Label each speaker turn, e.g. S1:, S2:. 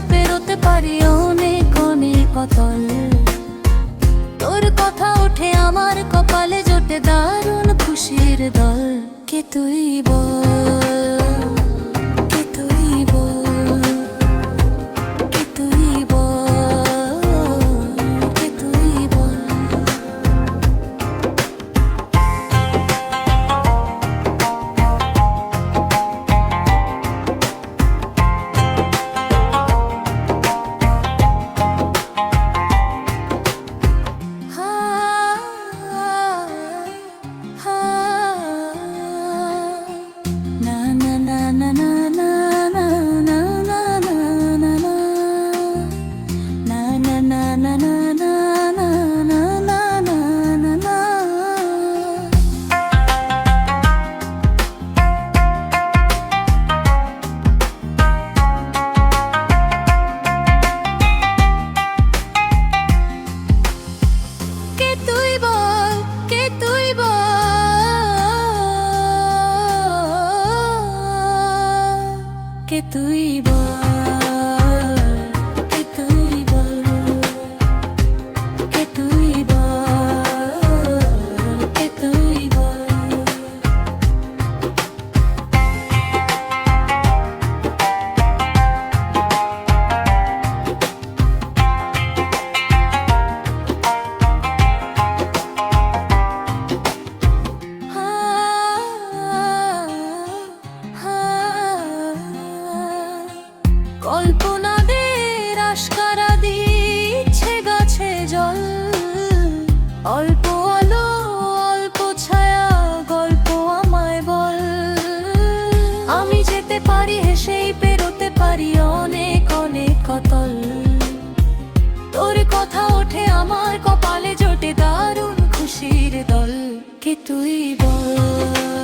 S1: পেরোতে পারি অনেক অনেক অতল। তোর কথা ওঠে আমার কপালে জোটে দারুণ খুশির দল। কে তুই বল, কে তুই বল, কে তুই বল, কে তুই বল। কে তুই বল, কে তুই বল, কে তুই বল, কে তুই বল। কল্পনাদের আশকারা দিচ্ছে গাছে জল। অল্প আলো অল্প ছায়া গল্প আমায় বল। আমি যেতে পারি হেসেই পেরোতে পারি অনেক অনেক অতল। তোর কথা ওঠে আমার কপালে জোটে দারুণ খুশির দল। কে তুই বল।